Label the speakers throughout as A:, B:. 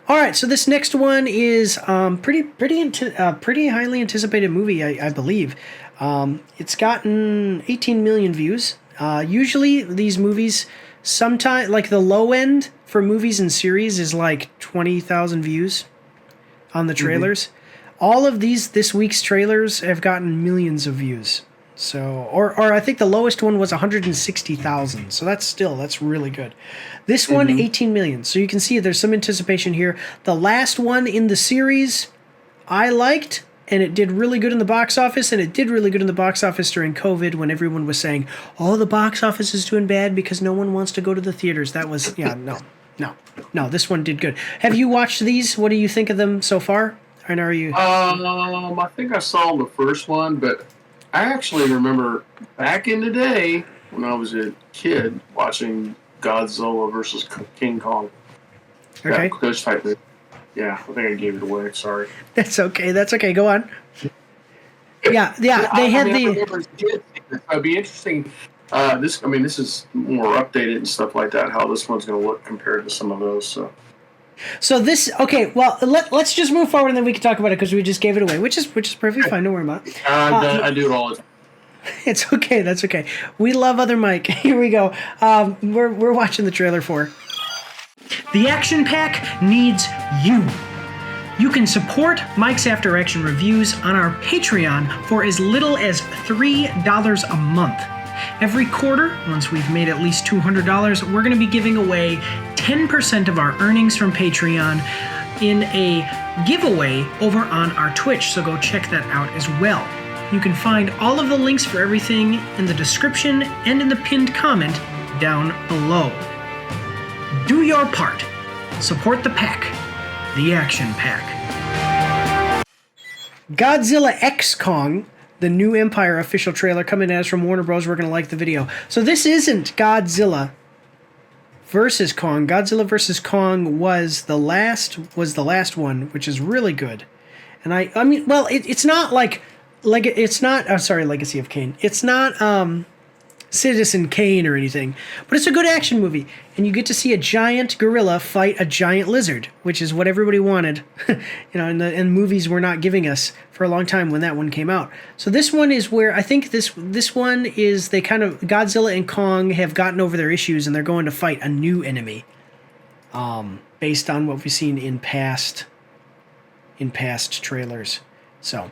A: All right, so this next one is pretty highly anticipated movie, I believe. It's gotten 18 million views. Usually these movies, sometimes like the low end for movies and series is like 20,000 views on the trailers. All of this week's trailers have gotten millions of views. So, or I think the lowest one was 160,000. So that's really good. This one, 18 million. So you can see there's some anticipation here. The last one in the series, I liked, and it did really good in the box office, and it did really good in the box office during COVID when everyone was saying, oh, the box office is doing bad because no one wants to go to the theaters. That was, no, this one did good. Have you watched these? What do you think of them so far? And are you?
B: I think I saw the first one, but I actually remember back in the day when I was a kid watching Godzilla versus King Kong.
A: Okay.
B: Those type of. Yeah, I think I gave it away. Sorry.
A: That's okay. Go on. Yeah. They had
B: It'd be interesting. This is more updated and stuff like that. How this one's going to look compared to some of those.
A: So this okay. Well, let's just move forward and then we can talk about it because we just gave it away, which is perfectly fine. Don't worry about it.
B: I do it all the time.
A: It's okay. That's okay. We love other Mike. Here we go. We're watching the trailer for. The Action Pack needs you. You can support Mike's After Action reviews on our Patreon for as little as $3 a month. Every quarter, once we've made at least $200, we're going to be giving away 10% of our earnings from Patreon in a giveaway over on our Twitch, so go check that out as well. You can find all of the links for everything in the description and in the pinned comment down below. Do your part. Support the pack. The Action Pack. Godzilla X Kong, the new Empire official trailer coming at us from Warner Bros. We're going to like the video. So this isn't Godzilla versus Kong. Godzilla versus Kong was the last one, which is really good. And I mean, well, it's not it's not. I'm sorry, Legacy of Kain. It's not Citizen Kane or anything, but it's a good action movie, and you get to see a giant gorilla fight a giant lizard, which is what everybody wanted, and movies were not giving us for a long time when that one came out. So this one is where I think this one is they kind of Godzilla and Kong have gotten over their issues and they're going to fight a new enemy, based on what we've seen in past trailers. So.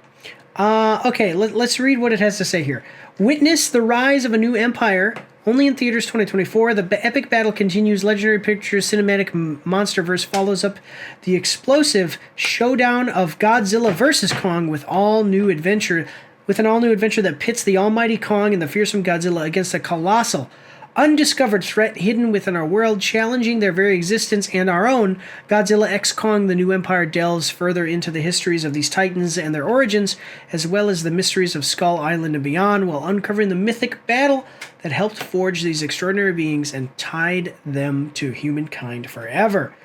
A: Okay, let's read what it has to say here. Witness the rise of a new empire. Only in theaters 2024. The epic battle continues. Legendary Pictures cinematic monsterverse follows up the explosive showdown of Godzilla vs. Kong with an all-new adventure that pits the almighty Kong and the fearsome Godzilla against a colossal, undiscovered threat hidden within our world, challenging their very existence and our own. Godzilla x Kong, the new empire, delves further into the histories of these titans and their origins, as well as the mysteries of Skull Island and beyond, while uncovering the mythic battle that helped forge these extraordinary beings and tied them to humankind forever.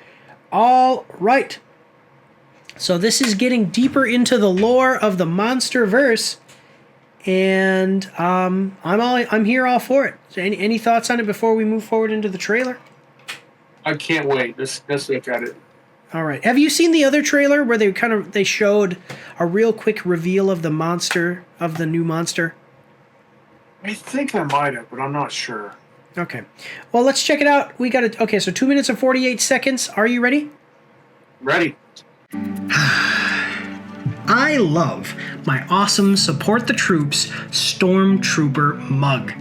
A: All right. So this is getting deeper into the lore of the Monsterverse. And I'm here all for it. So any thoughts on it before we move forward into the trailer?
B: I can't wait. Let's look at it.
A: All right. Have you seen the other trailer where they showed a real quick reveal of the new monster?
B: I think I might have, but I'm not sure.
A: Okay. Well, let's check it out. We got it. Okay, so 2 minutes and 48 seconds. Are you ready?
B: Ready.
A: I love my awesome Support the Troops Stormtrooper mug.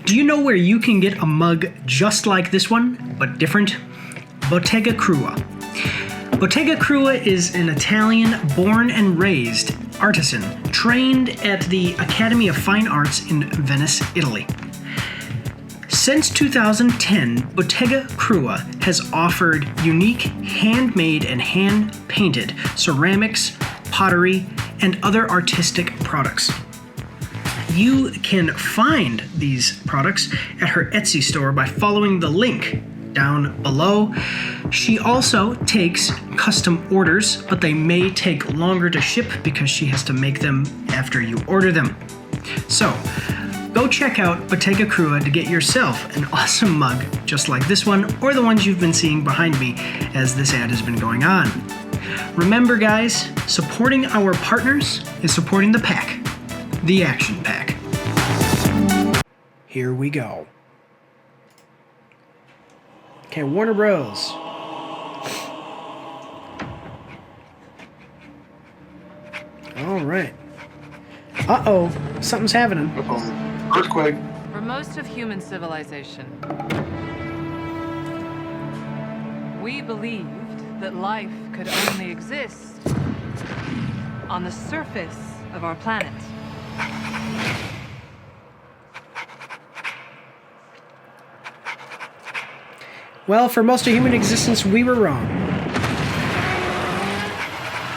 A: Do you know where you can get a mug just like this one, but different? Bottega Krua. Bottega Krua is an Italian born and raised artisan trained at the Academy of Fine Arts in Venice, Italy. Since 2010, Bottega Krua has offered unique handmade and hand-painted ceramics, pottery, and other artistic products. You can find these products at her Etsy store by following the link down below. She also takes custom orders, but they may take longer to ship because she has to make them after you order them. So, Go check out Bottega Krua to get yourself an awesome mug just like this one or the ones you've been seeing behind me as this ad has been going on. Remember guys, supporting our partners is supporting the pack, the Action Pack. Here we go. Okay, Warner Bros. All right. Uh-oh, something's happening.
B: Uh-oh. Earthquake.
C: For most of human civilization, we believed that life could only exist on the surface of our planet.
A: Well, for most of human existence, we were wrong.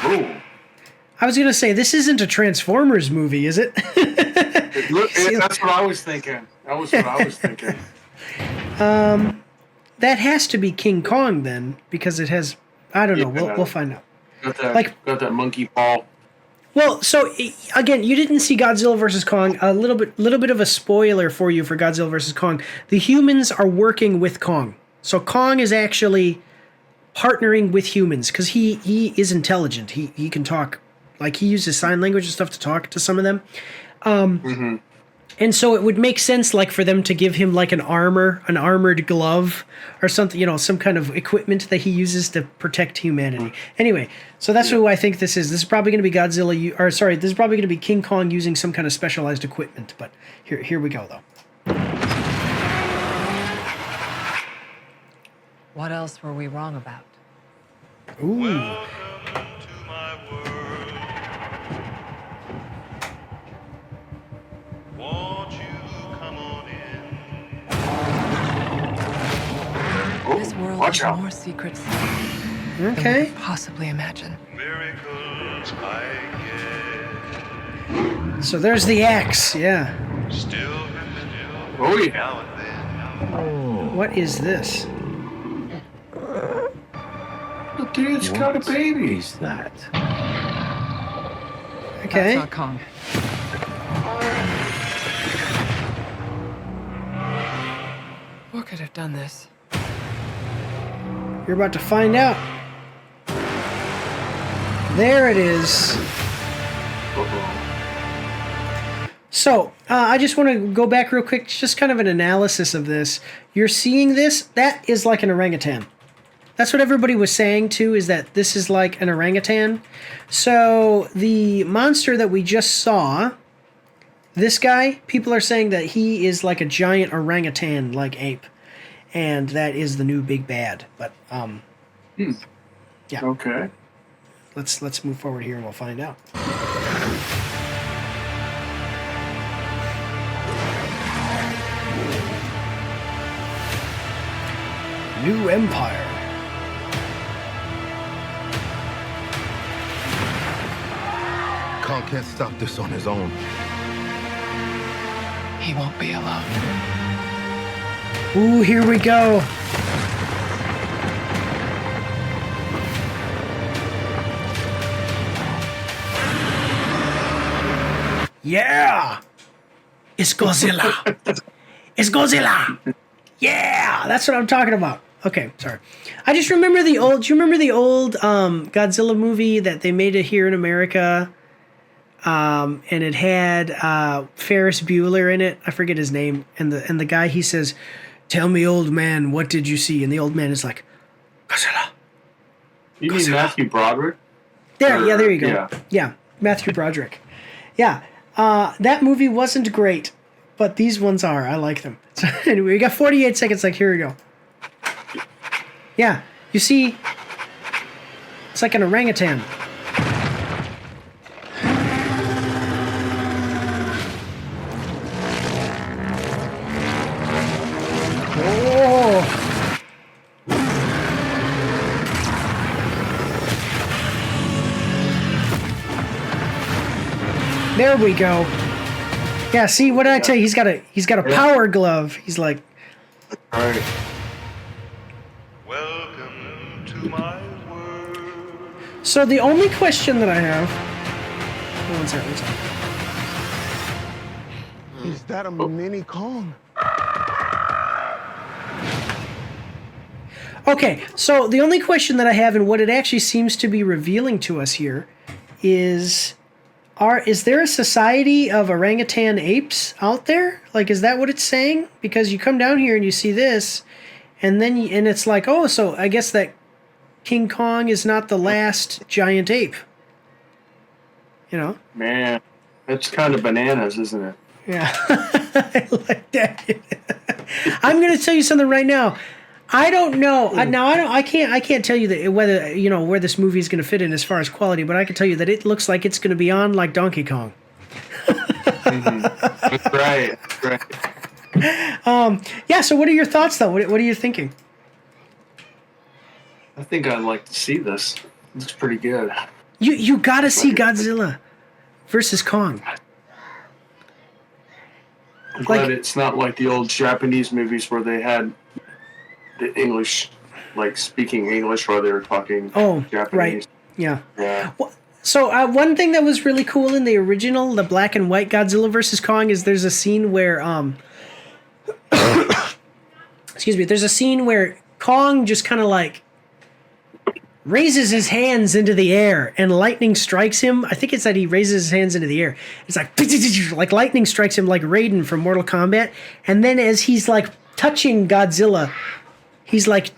B: Ooh.
A: I was going to say, this isn't a Transformers movie, is it?
B: That's what I was thinking.
A: That has to be King Kong then, because it has... I don't know. We'll find out.
B: Got that monkey paw.
A: Well, so again, you didn't see Godzilla vs. Kong. A little bit of a spoiler for you for Godzilla vs. Kong. The humans are working with Kong. So Kong is actually partnering with humans because he is intelligent. He can talk, like he uses sign language and stuff to talk to some of them. And so it would make sense, like, for them to give him like an armored glove or something, you know, some kind of equipment that he uses to protect humanity. Anyway, so that's who I think this is. This is probably going to be Godzilla, this is probably going to be King Kong using some kind of specialized equipment. But here we go, though.
C: What else were we wrong about?
A: Ooh.
D: Welcome to my world. Won't you come on in?
C: This world
B: watch
C: has
B: out.
C: more secrets than we
A: Okay.
C: could possibly imagine.
D: Miracles I
A: So there's the axe. Yeah.
D: get. Still
B: Oh yeah.
D: now and then.
A: What is this?
B: The dude's got a baby.
E: Is that?
A: Okay.
C: That's not Kong. What could have done this?
A: You're about to find out. There it is. So, I just want to go back real quick, just kind of an analysis of this. You're seeing this, that is like an orangutan. That's what everybody was saying too, is that this is like an orangutan. So, the monster that we just saw, this guy, people are saying that he is like a giant orangutan-like ape. And that is the new big bad. But, yeah.
B: Okay.
A: Let's move forward here and we'll find out. New Empire.
E: Kong can't stop this on his own.
C: He won't be alone.
A: Ooh, here we go. Yeah! It's Godzilla! It's Godzilla! Yeah! That's what I'm talking about. Okay, sorry. I just remember do you remember the old Godzilla movie that they made it here in America? And it had Ferris Bueller in it. I forget his name. And the guy, he says, "Tell me, old man, what did you see?" And the old man is like, "Godzilla."
B: You mean Matthew Broderick?
A: There you go.
B: Yeah.
A: Yeah, Matthew Broderick. Yeah, that movie wasn't great, but these ones are. I like them. So anyway, we got 48 seconds. Like, here we go. Yeah, you see, it's like an orangutan. Oh. There we go. Yeah, see, what did I tell you? He's got a power glove. He's like,
B: All right.
D: Welcome to my world.
A: so the only question that I have. One second.
E: Is that a mini Kong?
A: Okay, so the only question that I have, and what it actually seems to be revealing to us here, is there a society of orangutan apes out there? Like, is that what it's saying? Because you come down here and you see this, and then and it's like, oh, so I guess that King Kong is not the last giant ape. You know?
B: Man, that's kind of bananas, isn't it?
A: Yeah, I like that. I'm going to tell you something right now. I don't know. I can't tell you that whether where this movie is going to fit in as far as quality, but I can tell you that it looks like it's going to be on like Donkey Kong.
B: That's right. That's right.
A: Yeah. So, what are your thoughts, though? What are you thinking?
B: I think I'd like to see this. It's pretty good.
A: You got to see Godzilla versus Kong.
B: I'm glad it's not like the old Japanese movies where they had the English, like speaking English while they were talking Japanese.
A: Right. Yeah.
B: Yeah.
A: Well, so one thing that was really cool in the original, the black and white Godzilla versus Kong, is there's a scene where excuse me, there's a scene where Kong just kind of like raises his hands into the air and lightning strikes him. I think it's that he raises his hands into the air. It's like lightning strikes him like Raiden from Mortal Kombat. And then as he's like touching Godzilla, he's like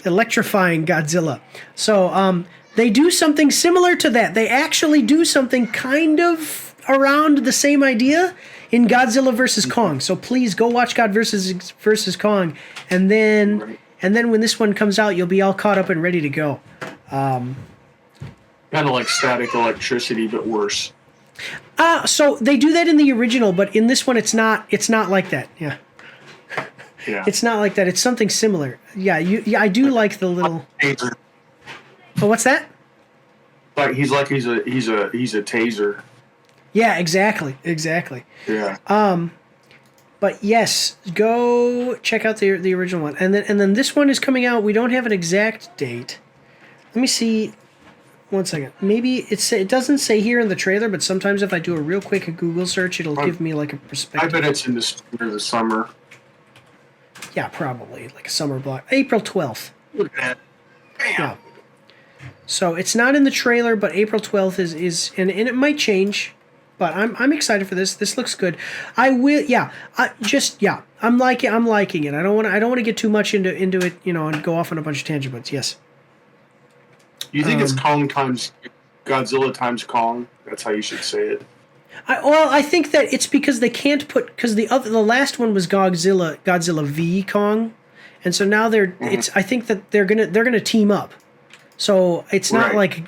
A: electrifying Godzilla. So they do something similar to that. They actually do something kind of around the same idea in Godzilla versus Kong. So please go watch God versus Kong, and then when this one comes out, you'll be all caught up and ready to go.
B: Kind of like static electricity, but worse.
A: So they do that in the original, but in this one, it's not like that. Yeah.
B: Yeah.
A: It's not like that. It's something similar. Yeah, I do like the little. Oh, what's that?
B: Like he's a taser.
A: Yeah, exactly.
B: Yeah.
A: But yes, go check out the original one, and then this one is coming out. We don't have an exact date. Let me see. One second. Maybe it doesn't say here in the trailer, but sometimes if I do a real quick Google search, it'll give me like a perspective.
B: I bet it's in the spring or the summer.
A: Yeah, probably like a summer block. April 12th.
B: Look at that. Bam.
A: Yeah. So it's not in the trailer, but April 12th is and it might change. But I'm excited for this. This looks good. I will. Yeah. I'm liking it. I don't want to get too much into it. And go off on a bunch of tangent. But yes.
B: You think it's Kong times Godzilla times Kong? That's how you should say it.
A: I think that it's because they can't put because the last one was Godzilla v Kong, and so now it's I think that they're gonna team up. So it's not like.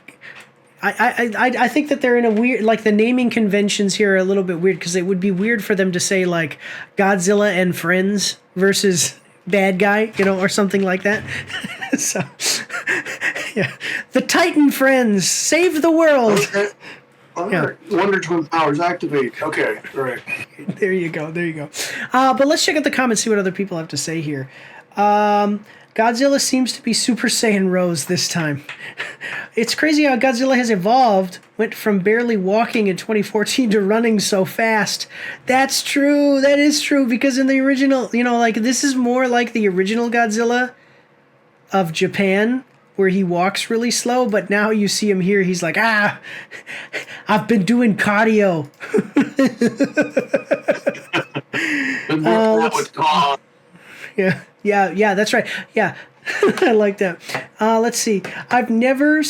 A: I think that they're in a weird, like the naming conventions here are a little bit weird because it would be weird for them to say like Godzilla and Friends versus Bad Guy, or something like that. So, yeah, the Titan Friends save the world.
B: Okay. All right. Wonder Twin powers activate. Okay, all right.
A: There you go. But let's check out the comments, see what other people have to say here. Godzilla seems to be Super Saiyan Rose this time. It's crazy how Godzilla has evolved, went from barely walking in 2014 to running so fast. That's true. That is true, because in the original, this is more like the original Godzilla of Japan, where he walks really slow, but now you see him here, he's like, I've been doing cardio. Yeah, that's right. Yeah, I like that. Let's see. I've never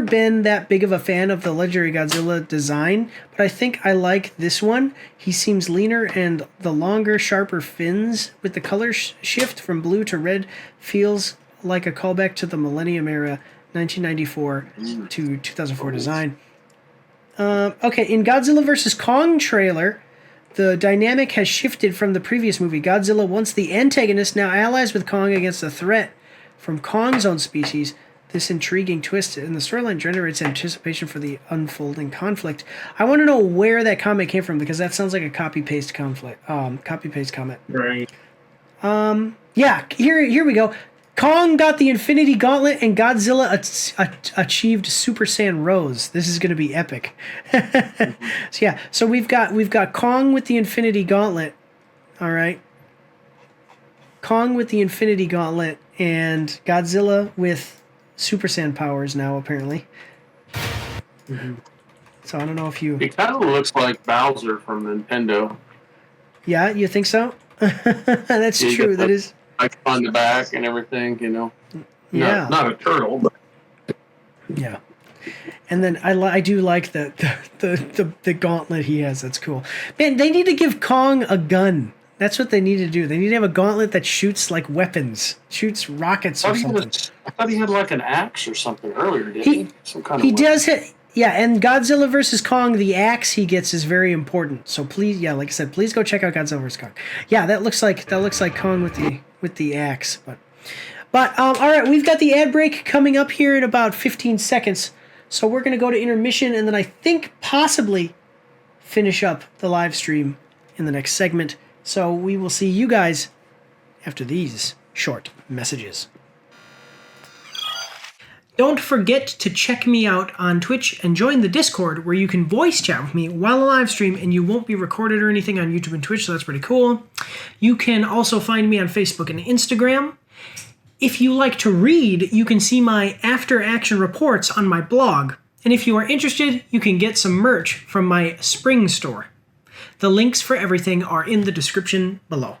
A: been that big of a fan of the legendary Godzilla design, but I think I like this one. He seems leaner, and the longer, sharper fins with the color shift from blue to red feels like a callback to the Millennium Era 1994 to 2004 design. Okay, in Godzilla vs. Kong trailer, the dynamic has shifted from the previous movie. Godzilla, once the antagonist, now allies with Kong against a threat from Kong's own species. This intriguing twist in the storyline generates anticipation for the unfolding conflict. I want to know where that comment came from, because that sounds like a copy-paste comment.
B: Right.
A: Yeah, here we go. Kong got the Infinity Gauntlet, and Godzilla achieved Super Saiyan Rose. This is going to be epic. So we've got Kong with the Infinity Gauntlet. All right. Kong with the Infinity Gauntlet, and Godzilla with Super Saiyan powers now, apparently. So I don't know if you...
B: It kind of looks like Bowser from Nintendo.
A: Yeah, you think so? That's true. That is...
B: Like on the back and everything, you know.
A: Yeah.
B: Not a turtle, but
A: yeah. And then I do like the gauntlet he has. That's cool. Man, they need to give Kong a gun. That's what they need to do. They need to have a gauntlet that shoots like weapons, shoots rockets or something.
B: I thought he had like an axe or something earlier, didn't he? Some kind of
A: he
B: weapon.
A: does hit. Yeah, and Godzilla vs. Kong, the axe he gets is very important. So please, yeah, like I said, please go check out Godzilla vs. Kong. Yeah, that looks like Kong with the axe. But all right, we've got the ad break coming up here in about 15 seconds. So we're gonna go to intermission, and then I think possibly finish up the live stream in the next segment. So we will see you guys after these short messages. Don't forget to check me out on Twitch and join the Discord where you can voice chat with me while I live stream, and you won't be recorded or anything on YouTube and Twitch, so that's pretty cool. You can also find me on Facebook and Instagram. If you like to read, you can see my after action reports on my blog. And if you are interested, you can get some merch from my spring store. The links for everything are in the description below.